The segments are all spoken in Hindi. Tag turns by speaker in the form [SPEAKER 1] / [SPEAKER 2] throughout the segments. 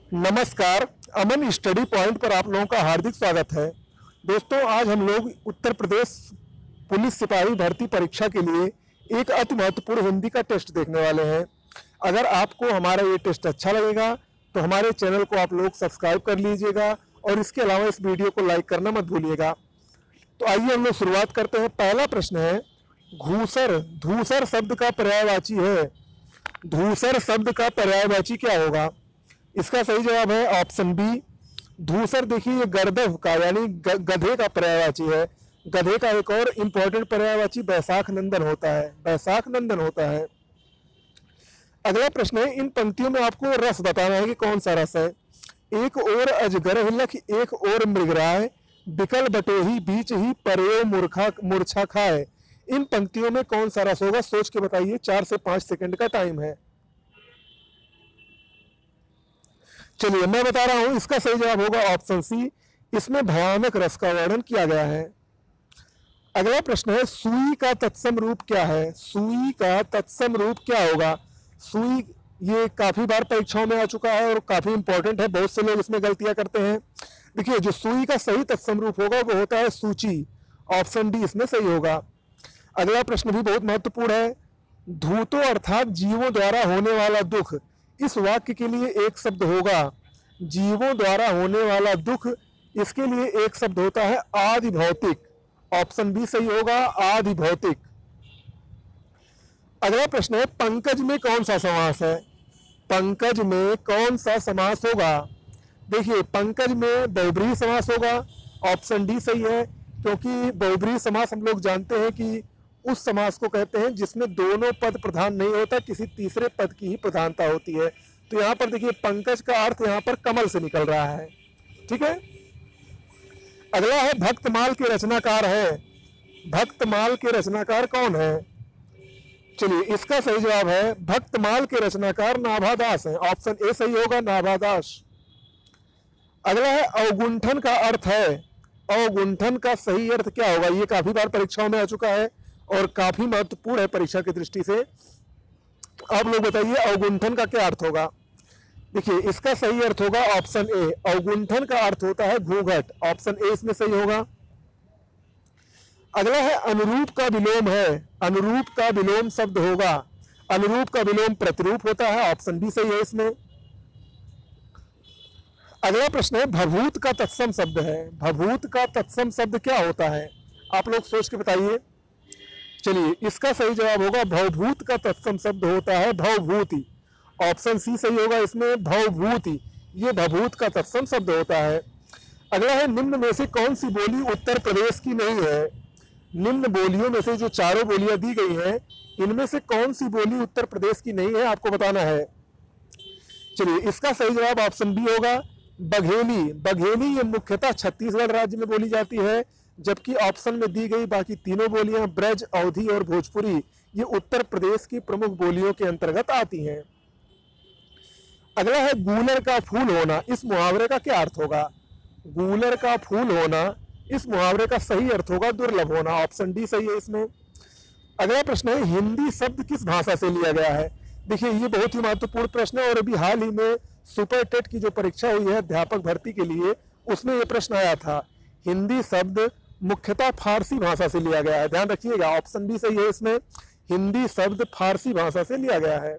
[SPEAKER 1] नमस्कार। अमन स्टडी पॉइंट पर आप लोगों का हार्दिक स्वागत है। दोस्तों, आज हम लोग उत्तर प्रदेश पुलिस सिपाही भर्ती परीक्षा के लिए एक अति महत्वपूर्ण हिंदी का टेस्ट देखने वाले हैं। अगर आपको हमारा ये टेस्ट अच्छा लगेगा तो हमारे चैनल को आप लोग सब्सक्राइब कर लीजिएगा और इसके अलावा इस वीडियो को लाइक करना मत भूलिएगा। तो आइए हम लोग शुरुआत करते हैं। पहला प्रश्न है, घूसर धूसर शब्द का पर्यायवाची है। धूसर शब्द का पर्यायवाची क्या होगा? इसका सही जवाब है ऑप्शन बी, धूसर। देखिए, ये गर्दभ का यानी गधे का पर्यायवाची है। गधे का एक और इंपॉर्टेंट पर्यायवाची बैसाख नंदन होता है। बैसाख नंदन होता है। अगला प्रश्न है, इन पंक्तियों में आपको रस बताना है कि कौन सा रस है। एक और अजगर हिलक, एक और मृगराय, बिकल बटोही बीच ही परयो मूर्छा खाए। इन पंक्तियों में कौन सा रस होगा? सोच के बताइए। 4 से 5 सेकंड का टाइम है। चलिए मैं बता रहा हूं, इसका सही जवाब होगा ऑप्शन सी। इसमें भयानक रस का वर्णन किया गया है। अगला प्रश्न है, सुई का तत्सम रूप क्या है? सुई का तत्सम रूप क्या होगा? सुई ये काफी बार परीक्षाओं में आ चुका है और काफी इंपॉर्टेंट है। बहुत से लोग इसमें गलतियां करते हैं। देखिए, जो सुई का सही तत्सम रूप होगा वो होता है सूची। ऑप्शन डी इसमें सही होगा। अगला प्रश्न भी बहुत महत्वपूर्ण है। धूतो अर्थात जीवों द्वारा होने वाला दुख, इस वाक्य के लिए एक शब्द होगा। जीवों द्वारा होने वाला दुख, इसके लिए एक शब्द होता है आदि भौतिक। ऑप्शन बी सही होगा, आदि भौतिक। अगला प्रश्न है, पंकज में कौन सा समास है? पंकज में कौन सा समास होगा? देखिए, पंकज में बहुब्रीहि समास होगा। ऑप्शन डी सही है, क्योंकि बहुब्रीहि समास हम लोग जानते हैं कि उस समास को कहते हैं जिसमें दोनों पद प्रधान नहीं होता, किसी तीसरे पद की ही प्रधानता होती है। तो यहाँ पर देखिए, पंकज का अर्थ यहाँ पर कमल से निकल रहा है। ठीक है। अगला है, भक्तमाल के रचनाकार है। भक्तमाल के रचनाकार कौन है? चलिए, इसका सही जवाब है भक्तमाल के रचनाकार नाभादास है। ऑप्शन ए सही होगा, नाभादास। अगला है, अवगुंठन का अर्थ है। अवगुंठन का सही अर्थ क्या होगा? ये काफी बार परीक्षाओं में आ चुका है और काफी महत्वपूर्ण है परीक्षा की दृष्टि से। आप लोग बताइए, अवगुंठन का क्या अर्थ होगा? देखिए, इसका सही अर्थ होगा ऑप्शन ए। अवगुंठन का अर्थ होता है घूंघट। ऑप्शन ए इसमें सही होगा। अगला है, अनुरूप का विलोम है। अनुरूप का विलोम शब्द होगा। अनुरूप का विलोम प्रतिरूप होता है। ऑप्शन बी सही है इसमें। अगला प्रश्न है, भभूत का तत्सम शब्द है। भभूत का तत्सम शब्द क्या होता है? आप लोग सोच के बताइए। चलिए, इसका सही जवाब होगा भवभूत का तत्सम शब्द होता है भवभूति। ऑप्शन सी सही होगा इसमें, भवभूति। ये भभूत का तत्सम शब्द होता है। अगला है, निम्न में से कौन सी बोली उत्तर प्रदेश की नहीं है? निम्न बोलियों में से जो चारों बोलियां दी गई हैं, इनमें से कौन सी बोली उत्तर प्रदेश की नहीं है, आपको बताना है। चलिए, इसका सही जवाब ऑप्शन बी होगा, बघेली। बघेली ये मुख्यतः छत्तीसगढ़ राज्य में बोली जाती है, जबकि ऑप्शन में दी गई बाकी तीनों बोलियां ब्रज, अवधी और भोजपुरी, ये उत्तर प्रदेश की प्रमुख बोलियों के अंतर्गत आती हैं। अगला है, गूलर का फूल होना, इस मुहावरे का क्या अर्थ होगा? गूलर का फूल होना, इस मुहावरे का सही अर्थ होगा दुर्लभ होना। ऑप्शन डी सही है इसमें। अगला प्रश्न है, हिंदी शब्द किस भाषा से लिया गया है? देखिए, ये बहुत ही महत्वपूर्ण प्रश्न है और अभी हाल ही में सुपर टेट की जो परीक्षा हुई है अध्यापक भर्ती के लिए, उसमें यह प्रश्न आया था। हिंदी शब्द मुख्यतः फारसी भाषा से लिया गया है। ध्यान रखिएगा, ऑप्शन बी सही है इसमें। हिंदी शब्द फारसी भाषा से लिया गया है।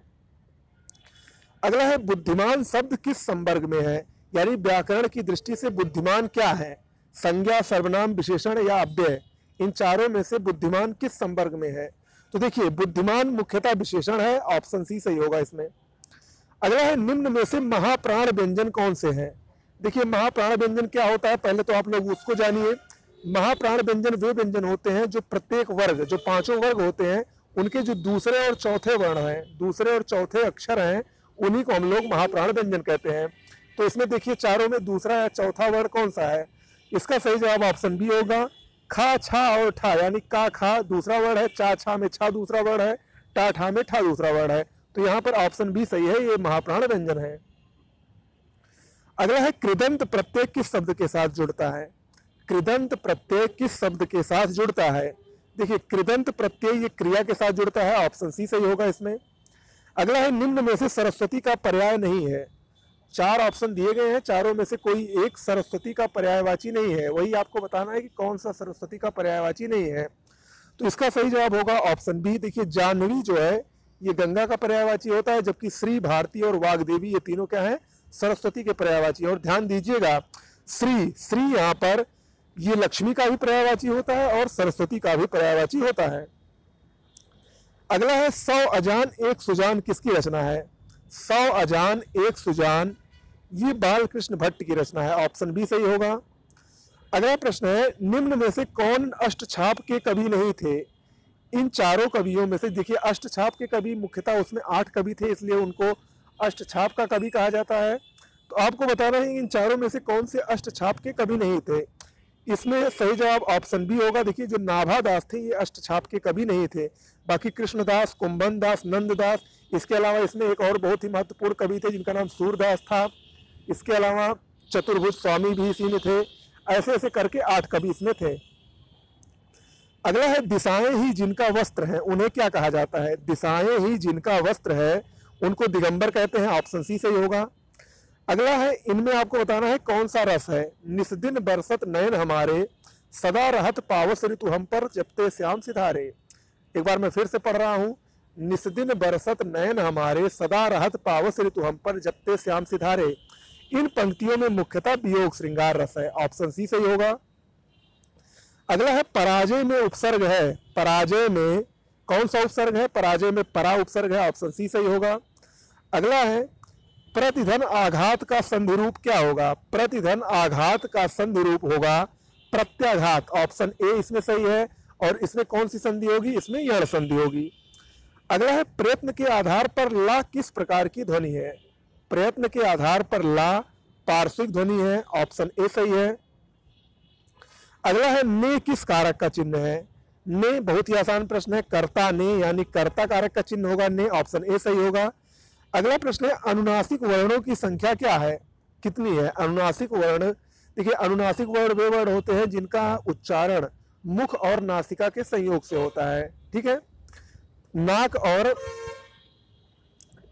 [SPEAKER 1] अगला है, बुद्धिमान शब्द किस संवर्ग में है? यानी व्याकरण की दृष्टि से बुद्धिमान क्या है? संज्ञा, सर्वनाम, विशेषण या अव्यय? इन चारों में से बुद्धिमान किस संवर्ग में है? तो देखिए, बुद्धिमान मुख्यतः विशेषण है। ऑप्शन सी सही होगा इसमें। अगला है, निम्न में से महाप्राण व्यंजन कौन से हैं? देखिए, महाप्राण व्यंजन क्या होता है, पहले तो आप लोग उसको जानिए। महाप्राण व्यंजन वे व्यंजन होते हैं जो प्रत्येक वर्ग, जो पांचों वर्ग होते हैं, उनके जो दूसरे और चौथे वर्ण हैं, दूसरे और चौथे अक्षर हैं, उन्हीं को हम लोग महाप्राण व्यंजन कहते हैं। तो इसमें देखिए, चारों में दूसरा या चौथा वर्ण कौन सा है? इसका सही जवाब ऑप्शन बी होगा, खा, छा और ठा। यानी का, खा दूसरा वर्ण है, चा, छा में छा दूसरा वर्ण है, टा, ठा में ठा दूसरा वर्ण है। तो यहाँ पर ऑप्शन बी सही है, ये महाप्राण व्यंजन है। अगला है, कृदंत प्रत्यय किस शब्द के साथ जुड़ता है? कृदंत प्रत्यय किस शब्द के साथ जुड़ता है? देखिए, कृदंत प्रत्यय ये क्रिया के साथ जुड़ता है। ऑप्शन सी सही होगा इसमें। अगला है, निम्न में से सरस्वती का पर्याय नहीं है। 4 ऑप्शन दिए गए हैं, चारों में से कोई एक सरस्वती का पर्यायवाची नहीं है, वही आपको बताना है कि कौन सा सरस्वती का पर्यायवाची नहीं है। तो इसका सही जवाब होगा ऑप्शन बी। देखिए जाह्नवी जो है ये गंगा का पर्यायवाची होता है, जबकि श्री, भारती और वाग्देवी ये तीनों क्या है, सरस्वती के पर्यायवाची। और ध्यान दीजिएगा श्री यहाँ पर ये लक्ष्मी का भी पर्यायवाची होता है और सरस्वती का भी पर्यायवाची होता है। अगला है 100 अजान एक सुजान किसकी रचना है? 100 अजान एक सुजान ये बालकृष्ण भट्ट की रचना है, ऑप्शन बी सही होगा। अगला प्रश्न है निम्न में से कौन अष्टछाप के कवि नहीं थे? इन चारों कवियों में से देखिए अष्टछाप के कवि मुख्यतः उसमें 8 कवि थे, इसलिए उनको अष्टछाप का कवि कहा जाता है। तो आपको बताना है इन चारों में से कौन से अष्टछाप के कवि नहीं थे। इसमें सही जवाब ऑप्शन बी होगा। देखिए जो नाभा दास थे ये अष्टछाप के कवि नहीं थे, बाकी कृष्णदास, कुंभन दास, नंददास, इसके अलावा इसमें एक और बहुत ही महत्वपूर्ण कवि थे जिनका नाम सूरदास था। इसके अलावा चतुर्भुज स्वामी भी इसी में थे। ऐसे ऐसे करके 8 कवि इसमें थे। अगला है दिशाएं ही जिनका वस्त्र है उन्हें क्या कहा जाता है? दिशाएं ही जिनका वस्त्र है उनको दिगंबर कहते हैं, ऑप्शन सी सही होगा। अगला है इनमें आपको बताना है कौन सा रस है? निस्दिन बरसत नयन हमारे, सदा रहत पावस ऋतु हम पर जपते श्याम सिधारे। एक बार मैं फिर से पढ़ रहा हूं, निस्दिन बरसत नयन हमारे, सदा रहत पावस ऋतु हम पर जपते श्याम सिधारे। इन पंक्तियों में मुख्यतः वियोग श्रृंगार रस है, ऑप्शन सी सही होगा। अगला है पराजय में उपसर्ग है, पराजय में कौन सा उपसर्ग है? पराजय में परा उपसर्ग है, ऑप्शन सी सही होगा। अगला है प्रतिधन आघात का संधि रूप क्या होगा? प्रतिधन आघात का संधि रूप होगा प्रत्याघात, ऑप्शन ए इसमें सही है। और इसमें कौन सी संधि होगी? इसमें यण संधि होगी। अगला है प्रयत्न के आधार पर ला किस प्रकार की ध्वनि है? प्रयत्न के आधार पर ला पार्श्विक ध्वनि है, ऑप्शन ए सही है। अगला है ने किस कारक का चिन्ह है? ने बहुत ही आसान प्रश्न है, कर्ता ने यानी कर्ता कारक का चिन्ह होगा ने, ऑप्शन ए सही होगा। अगला प्रश्न है अनुनासिक वर्णों की संख्या क्या है, कितनी है? अनुनासिक वर्ण, देखिए अनुनासिक वर्ण वे वर्ण होते हैं जिनका उच्चारण मुख और नासिका के संयोग से होता है, ठीक है, नाक और,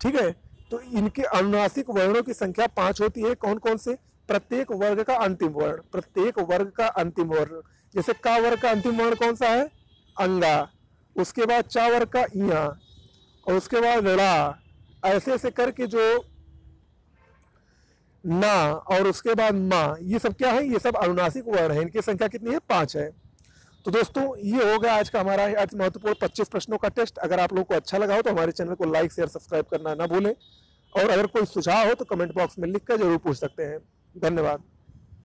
[SPEAKER 1] ठीक है। तो इनके अनुनासिक वर्णों की संख्या 5 होती है। कौन कौन से? प्रत्येक वर्ग का अंतिम वर्ण, प्रत्येक वर्ग का अंतिम वर्ण। जैसे का वर्ग का अंतिम वर्ण कौन सा है? अंगा। उसके बाद चा वर्ग का इया, और उसके बाद ड़ा, ऐसे ऐसे करके जो ना, और उसके बाद माँ, ये सब क्या है? ये सब अनुनासिक वर्ण है। इनकी संख्या कितनी है? 5 है। तो दोस्तों ये हो गया आज का हमारा आज महत्वपूर्ण 25 प्रश्नों का टेस्ट। अगर आप लोगों को अच्छा लगा हो तो हमारे चैनल को लाइक, शेयर, सब्सक्राइब करना ना भूलें। और अगर कोई सुझाव हो तो कमेंट बॉक्स में लिखकर जरूर पूछ सकते हैं। धन्यवाद।